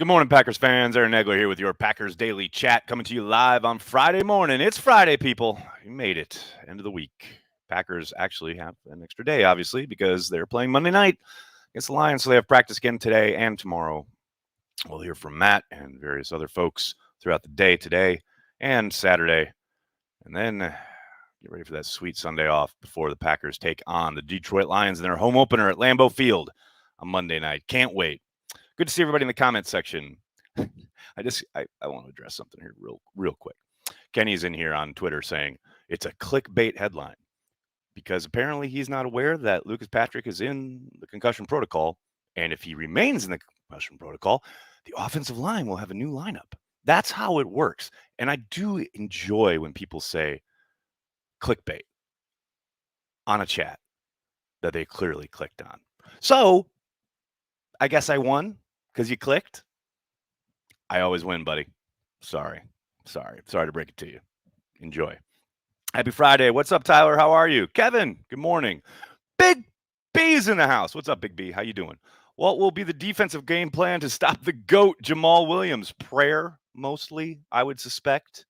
Good morning, Packers fans. Aaron Negler here with your Packers Daily Chat, coming to you live on Friday morning. It's Friday, people. You made it. End of the week. Packers actually have an extra day, obviously, because they're playing Monday night against the Lions, so they have practice again today and tomorrow. We'll hear from Matt and various other folks throughout the day today and Saturday. And then get ready for that sweet Sunday off before the Packers take on the Detroit Lions in their home opener at Lambeau Field on Monday night. Can't wait. Good to see everybody in the comments section. I want to address something here real quick. Kenny's in here on Twitter saying it's a clickbait headline because apparently he's not aware that Lucas Patrick is in the concussion protocol. And if he remains in the concussion protocol, the offensive line will have a new lineup. That's how it works. And I do enjoy when people say clickbait on a chat that they clearly clicked on. So I guess I won because you clicked. I always win, buddy. Sorry to break it to you. Enjoy. Happy Friday. What's up, Tyler? How are you? Kevin, good morning. Big B's in the house. What's up, Big B? How you doing? What will be the defensive game plan to stop the GOAT, Jamal Williams? Prayer, mostly, I would suspect.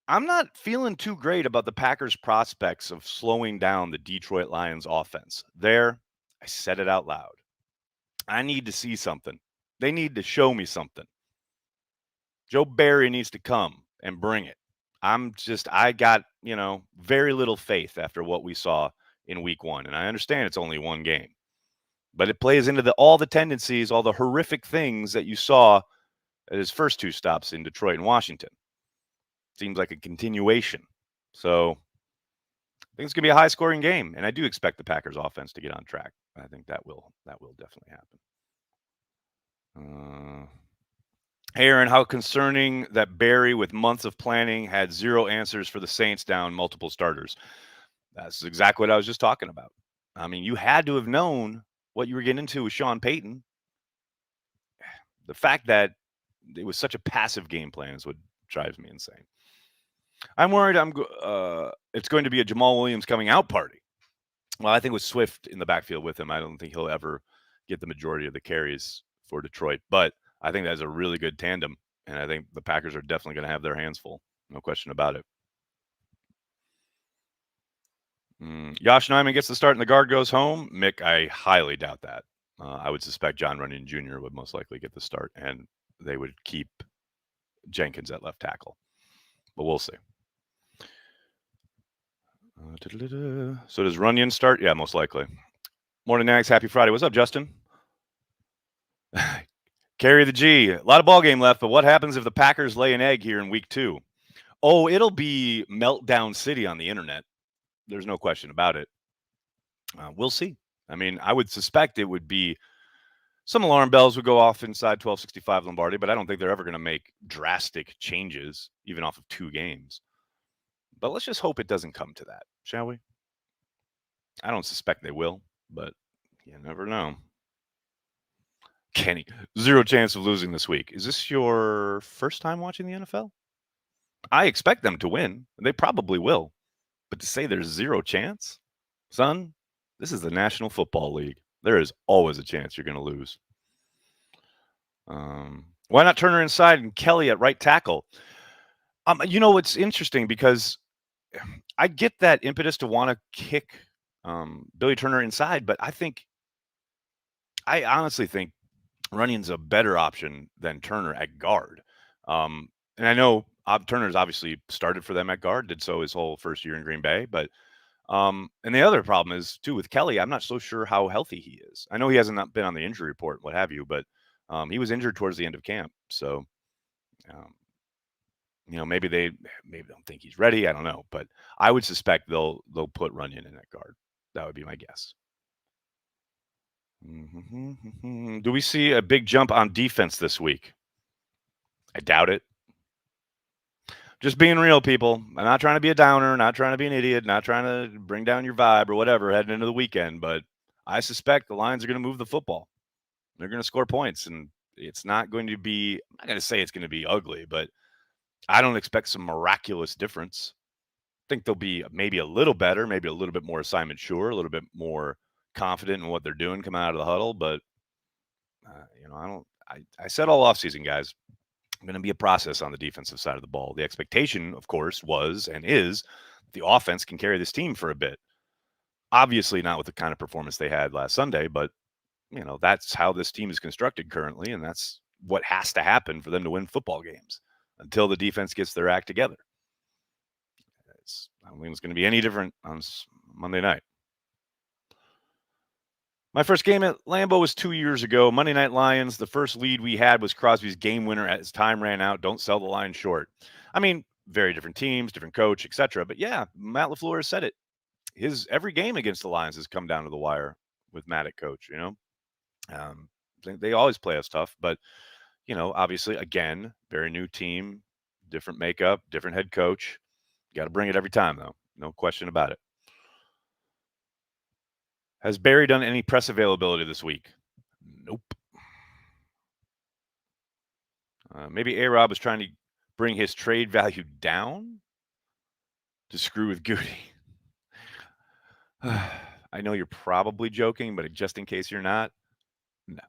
I'm not feeling too great about the Packers' prospects of slowing down the Detroit Lions offense. There, I said it out loud. I need to see something. They need to show me something. Joe Barry needs to come and bring it. I got, very little faith after what we saw in week one. And I understand it's only one game, but it plays into all the tendencies, all the horrific things that you saw at his first two stops in Detroit and Washington. Seems like a continuation. So I think it's going to be a high scoring game. And I do expect the Packers offense to get on track. I think that will definitely happen. Hey, Aaron, how concerning that Barry, with months of planning, had zero answers for the Saints down multiple starters. That's exactly what I was just talking about. I mean, you had to have known what you were getting into with Sean Payton. The fact that it was such a passive game plan is what drives me insane. I'm worried it's going to be a Jamal Williams coming out party. Well, I think with Swift in the backfield with him, I don't think he'll ever get the majority of the carries for Detroit. But I think that's a really good tandem, and I think the Packers are definitely going to have their hands full. No question about it. Josh Neiman gets the start and the guard goes home. Mick, I highly doubt that. I would suspect John Runyon Jr. would most likely get the start, and they would keep Jenkins at left tackle. But we'll see. So does Runyon start? Yeah, most likely. Morning, Nags. Happy Friday. What's up, Justin? Carry the G. A lot of ball game left, but what happens if the Packers lay an egg here in week 2? Oh, it'll be meltdown city on the internet. There's no question about it. We'll see. I mean, I would suspect it would be some alarm bells would go off inside 1265 Lombardi, but I don't think they're ever going to make drastic changes, even off of 2 games. But let's just hope it doesn't come to that, shall we? I don't suspect they will, but you never know. Kenny, zero chance of losing this week. Is this your first time watching the NFL? I expect them to win. They probably will. But to say there's zero chance, son, this is the National Football League. There is always a chance you're going to lose. Why not Turner inside and Kelly at right tackle? It's interesting because I get that impetus to want to kick Billy Turner inside, but I honestly think Runyon's a better option than Turner at guard. And I know Turner's obviously started for them at guard, did so his whole first year in Green Bay. But and the other problem is, too, with Kelly, I'm not so sure how healthy he is. I know he hasn't been on the injury report, what have you, but he was injured towards the end of camp. So, maybe they don't think he's ready. I don't know. But I would suspect they'll put Runyon in at guard. That would be my guess. Do we see a big jump on defense this week? I doubt it. Just being real, people. I'm not trying to be a downer, not trying to be an idiot, not trying to bring down your vibe or whatever heading into the weekend, but I suspect the Lions are going to move the football. They're going to score points, and it's not going to be, I'm not going to say it's going to be ugly, but I don't expect some miraculous difference. I think they'll be maybe a little better, maybe a little bit more assignment sure, a little bit more confident in what they're doing coming out of the huddle, but I said all offseason, guys, going to be a process on the defensive side of the ball. The expectation, of course, was and is the offense can carry this team for a bit. Obviously, not with the kind of performance they had last Sunday, but that's how this team is constructed currently, and that's what has to happen for them to win football games until the defense gets their act together. I don't think it's going to be any different on Monday night. My first game at Lambeau was 2 years ago. Monday Night Lions. The first lead we had was Crosby's game winner as time ran out. Don't sell the line short. I mean, very different teams, different coach, etc. But yeah, Matt LaFleurs said it. Every game against the Lions has come down to the wire with Matt at coach. They always play us tough, but obviously, again, very new team, different makeup, different head coach. You got to bring it every time, though. No question about it. Has Barry done any press availability this week? Nope. Maybe A-Rob was trying to bring his trade value down to screw with Goody. I know you're probably joking, but just in case you're not, no.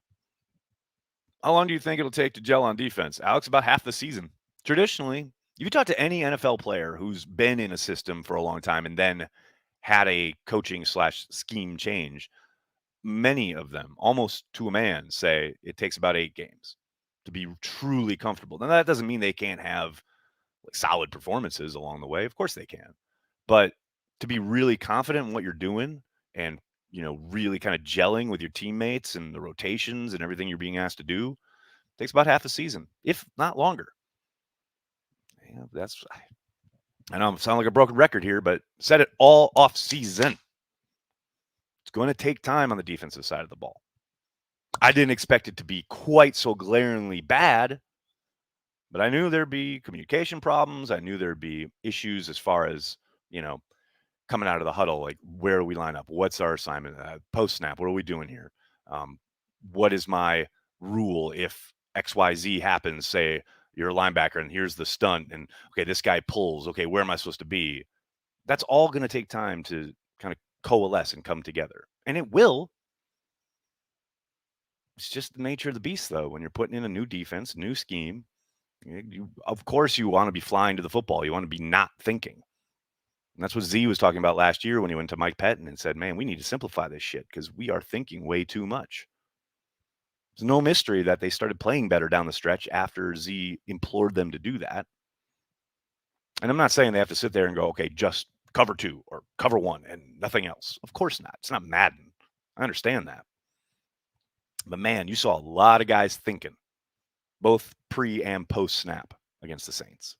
How long do you think it'll take to gel on defense? Alex, about half the season. Traditionally, if you talk to any NFL player who's been in a system for a long time and then had a coaching / scheme change, many of them, almost to a man, say it takes about 8 games to be truly comfortable. Now, that doesn't mean they can't have solid performances along the way. Of course they can. But to be really confident in what you're doing and, really kind of gelling with your teammates and the rotations and everything you're being asked to do takes about half a season, if not longer. I know I sound like a broken record here, but said it all off season. It's going to take time on the defensive side of the ball. I didn't expect it to be quite so glaringly bad, but I knew there'd be communication problems. I knew there'd be issues as far as, coming out of the huddle, like where do we line up? What's our assignment? Post snap, what are we doing here? What is my rule if XYZ happens? Say you're a linebacker and here's the stunt and, okay, this guy pulls. Okay, where am I supposed to be? That's all going to take time to kind of coalesce and come together. And it will. It's just the nature of the beast, though. When you're putting in a new defense, new scheme, of course you want to be flying to the football. You want to be not thinking. And that's what Z was talking about last year when he went to Mike Pettin and said, man, we need to simplify this shit because we are thinking way too much. It's no mystery that they started playing better down the stretch after Z implored them to do that. And I'm not saying they have to sit there and go, okay, just cover 2 or cover 1 and nothing else. Of course not. It's not Madden. I understand that. But man, you saw a lot of guys thinking, both pre and post snap against the Saints.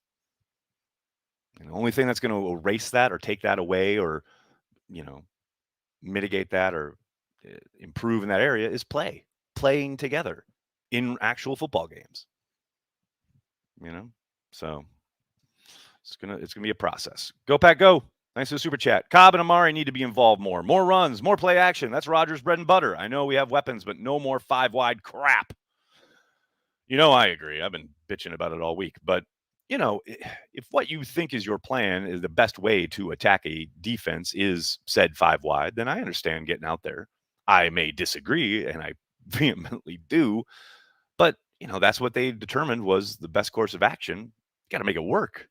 And the only thing that's going to erase that or take that away or, mitigate that or improve in that area is playing together in actual football games. So it's gonna be a process. Go Pack, go! Thanks for the super chat. Cobb and Amari need to be involved more. More runs, more play action. That's Rodgers' bread and butter. I know we have weapons, but no more 5-wide crap. I agree. I've been bitching about it all week, but if what you think is your plan is the best way to attack a defense is said 5-wide, then I understand getting out there. I may disagree, and I vehemently do, but that's what they determined was the best course of action. You got to make it work.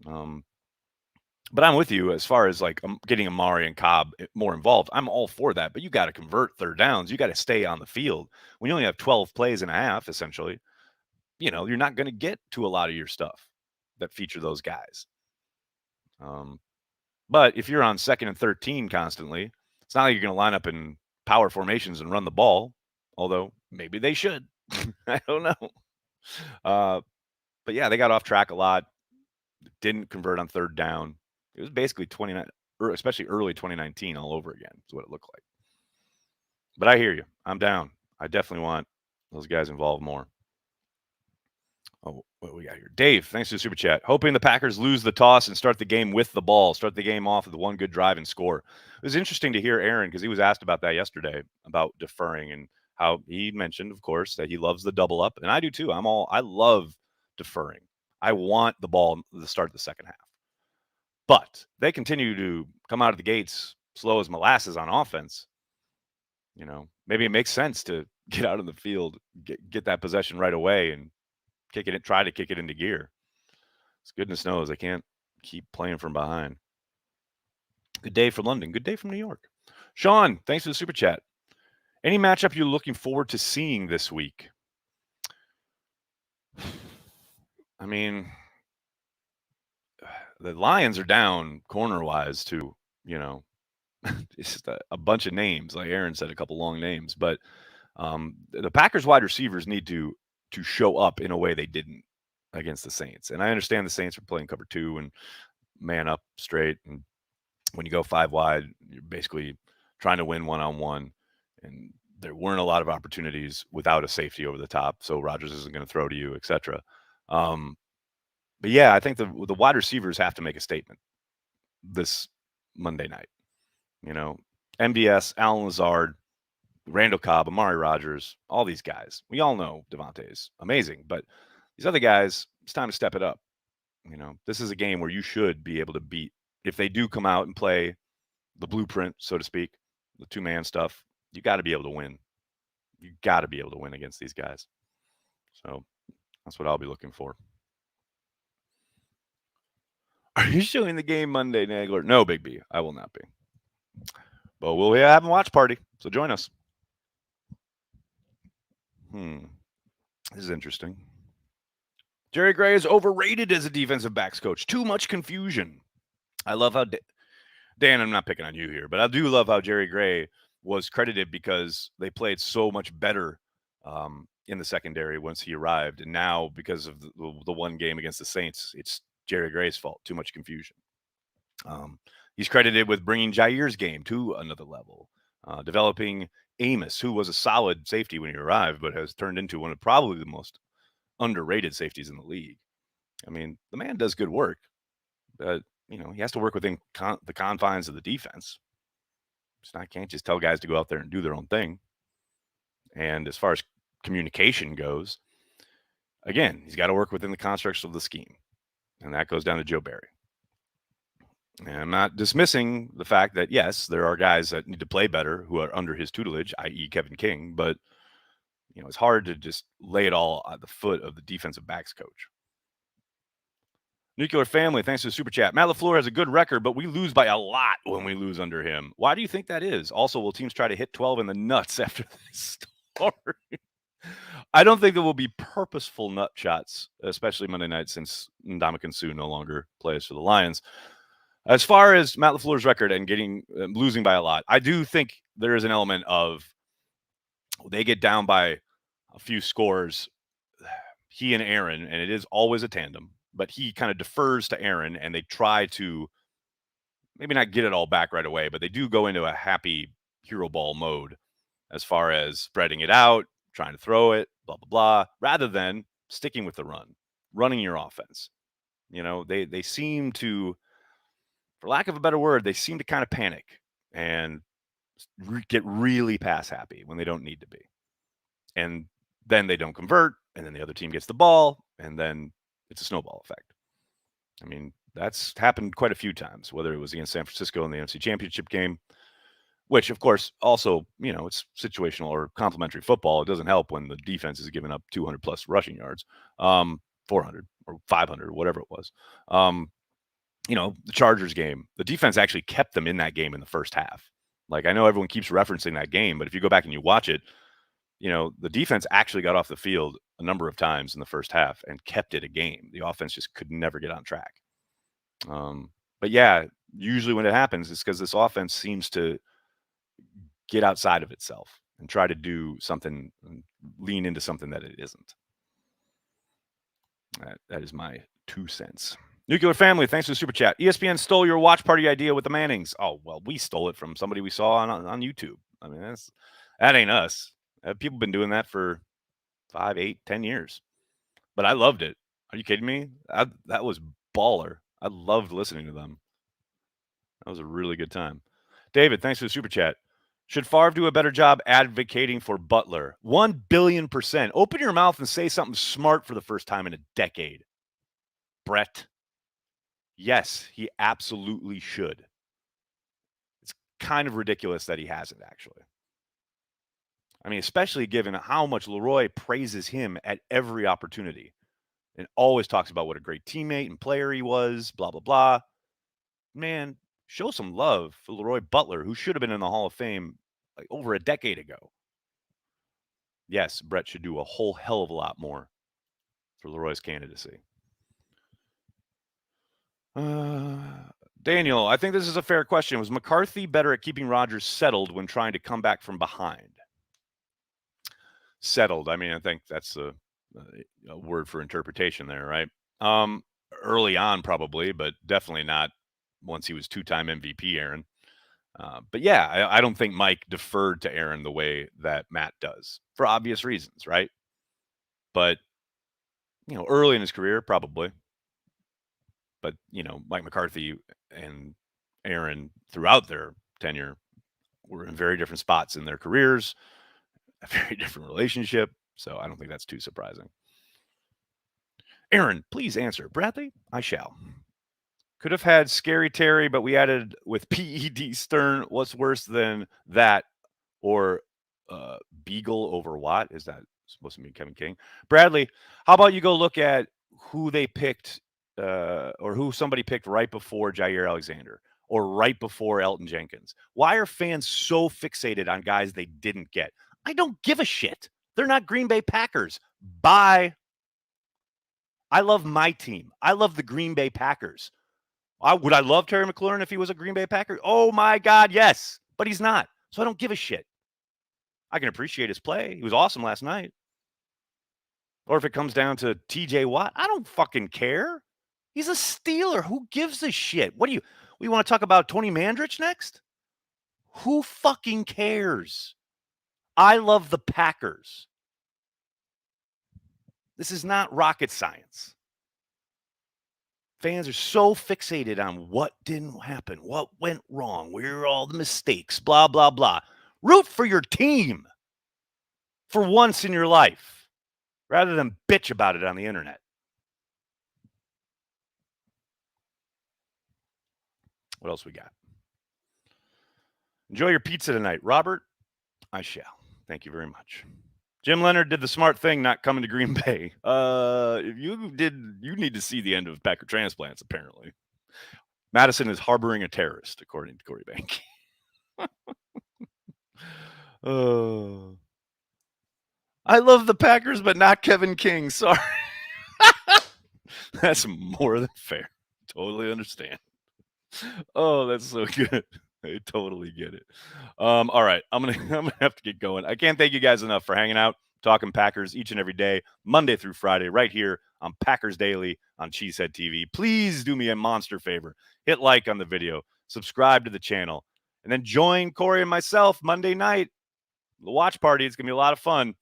But I'm with you as far as getting Amari and Cobb more involved. I'm all for that, but you got to convert third downs. You got to stay on the field. When you only have 12 plays and a half, essentially, you're not going to get to a lot of your stuff that feature those guys. But if you're on 2nd and 13 constantly, it's not like you're going to line up in power formations and run the ball, although maybe they should. I don't know. But yeah, they got off track a lot. Didn't convert on third down. It was basically 29, or especially early 2019 all over again. Is what it looked like. But I hear you. I'm down. I definitely want those guys involved more. Oh, what we got here? Dave, thanks for the super chat. Hoping the Packers lose the toss and start the game with the ball. Start the game off with one good drive and score. It was interesting to hear Aaron because he was asked about that yesterday, about deferring and how he mentioned, of course, that he loves the double up. And I do too. I love deferring. I want the ball to start the second half. But they continue to come out of the gates slow as molasses on offense. Maybe it makes sense to get out on the field, get that possession right away, and try to kick it into gear. As goodness knows, I can't keep playing from behind. Good day from London. Good day from New York. Sean, thanks for the super chat. Any matchup you're looking forward to seeing this week? I mean, the Lions are down corner-wise to, it's just a bunch of names. Like Aaron said, a couple long names. But the Packers wide receivers need to show up in a way they didn't against the Saints. And I understand the Saints are playing cover 2 and man up straight. And when you go 5 wide, you're basically trying to win one-on-one. And there weren't a lot of opportunities without a safety over the top. So Rodgers isn't going to throw to you, etc. But yeah, I think the wide receivers have to make a statement this Monday night. MVS, Allen Lazard, Randall Cobb, Amari Rodgers, all these guys. We all know Devontae's amazing, but these other guys, it's time to step it up. This is a game where you should be able to beat. If they do come out and play the blueprint, so to speak, the 2-man stuff, you got to be able to win. You got to be able to win against these guys. So that's what I'll be looking for. Are you showing the game Monday, Nagler? No, Big B, I will not be. But we'll have a watch party, so join us. This is interesting. Jerry Gray is overrated as a defensive backs coach. Too much confusion. I love how Dan, I'm not picking on you here, but I do love how Jerry Gray was credited because they played so much better in the secondary once he arrived. And now, because of the one game against the Saints, it's Jerry Gray's fault. Too much confusion. He's credited with bringing Jair's game to another level, developing Amos, who was a solid safety when he arrived, but has turned into one of probably the most underrated safeties in the league. I mean, the man does good work, but he has to work within the confines of the defense. I can't just tell guys to go out there and do their own thing. And as far as communication goes, again, he's got to work within the constructs of the scheme. And that goes down to Joe Barry. And I'm not dismissing the fact that, yes, there are guys that need to play better who are under his tutelage, i.e. Kevin King, but it's hard to just lay it all at the foot of the defensive backs coach. Nuclear Family, thanks for the super chat. Matt LaFleur has a good record, but we lose by a lot when we lose under him. Why do you think that is? Also, will teams try to hit 12 in the nuts after this story? I don't think there will be purposeful nut shots, especially Monday night, since Ndamukong Suh no longer plays for the Lions. As far as Matt LaFleur's record and losing by a lot, I do think there is an element of they get down by a few scores, he and Aaron, and it is always a tandem, but he kind of defers to Aaron, and they try to maybe not get it all back right away, but they do go into a happy hero ball mode as far as spreading it out, trying to throw it, blah, blah, blah, rather than sticking with the running your offense. They seem to, for lack of a better word, they seem to kind of panic and get really pass happy when they don't need to be. And then they don't convert, and then the other team gets the ball, and then it's a snowball effect. I mean, that's happened quite a few times, whether it was against San Francisco in the NFC Championship game, which, of course, also, it's situational or complementary football. It doesn't help when the defense is giving up 200-plus rushing yards, 400 or 500 or whatever it was. The Chargers game, the defense actually kept them in that game in the first half. Like, I know everyone keeps referencing that game, but if you go back and you watch it, the defense actually got off the field a number of times in the first half and kept it a game. The offense just could never get on track. But yeah, usually when it happens, it's because this offense seems to get outside of itself and try to do something, lean into something that it isn't. That is my 2 cents. Nuclear Family, thanks for the super chat. ESPN stole your watch party idea with the Mannings. Oh, well, we stole it from somebody we saw on YouTube. I mean, that ain't us. People been doing that for 5, 8, 10 years. But I loved it. Are you kidding me? That was baller. I loved listening to them. That was a really good time. David, thanks for the super chat. Should Farve do a better job advocating for Butler? 1,000,000,000%. Open your mouth and say something smart for the first time in a decade. Brett. Yes, he absolutely should. It's kind of ridiculous that he hasn't, actually. I mean, especially given how much Leroy praises him at every opportunity and always talks about what a great teammate and player he was, blah, blah, blah. Man, show some love for Leroy Butler, who should have been in the Hall of Fame like over a decade ago. Yes, Brett should do a whole hell of a lot more for Leroy's candidacy. Daniel, I think this is a fair question. Was McCarthy better at keeping Rodgers settled when trying to come back from behind? Settled. I mean, I think that's a word for interpretation there, right? Early on, probably, but definitely not once he was two-time MVP, Aaron. But yeah, I don't think Mike deferred to Aaron the way that Matt does for obvious reasons, right? But, early in his career, probably. But, Mike McCarthy and Aaron throughout their tenure were in very different spots in their careers, a very different relationship. So I don't think that's too surprising. Aaron, please answer. Bradley, I shall. Could have had Scary Terry, but we added with PED Stern. What's worse than that? Or Beagle over Watt? Is that supposed to mean Kevin King? Bradley, how about you go look at who they picked or who somebody picked right before Jair Alexander or right before Elton Jenkins? Why are fans so fixated on guys they didn't get? I don't give a shit. They're not Green Bay Packers. Bye. I love my team. I love the Green Bay Packers. Would I love Terry McLaurin if he was a Green Bay Packer? Oh, my God, yes. But he's not. So I don't give a shit. I can appreciate his play. He was awesome last night. Or if it comes down to TJ Watt, I don't fucking care. He's a Steeler. Who gives a shit? We want to talk about Tony Mandrich next? Who fucking cares? I love the Packers. This is not rocket science. Fans are so fixated on what didn't happen, what went wrong, where are all the mistakes, blah, blah, blah. Root for your team for once in your life rather than bitch about it on the internet. What else we got? Enjoy your pizza tonight. Robert, I shall. Thank you very much. Jim Leonard did the smart thing not coming to Green Bay. If you did, you need to see the end of Packer transplants, apparently. Madison is harboring a terrorist, according to Corey Bank. I love the Packers, but not Kevin King. Sorry. That's more than fair. Totally understand. Oh, that's so good. I totally get it. All right, I'm gonna have to get going. I can't thank you guys enough for hanging out, talking Packers each and every day, Monday through Friday, right here on Packers Daily on Cheesehead TV. Please do me a monster favor. Hit like on the video, subscribe to the channel, and then join Corey and myself Monday night. The watch party. It's gonna be a lot of fun.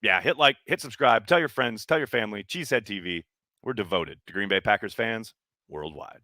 Yeah, hit like, hit subscribe, tell your friends, tell your family. Cheesehead TV. We're devoted to Green Bay Packers fans worldwide.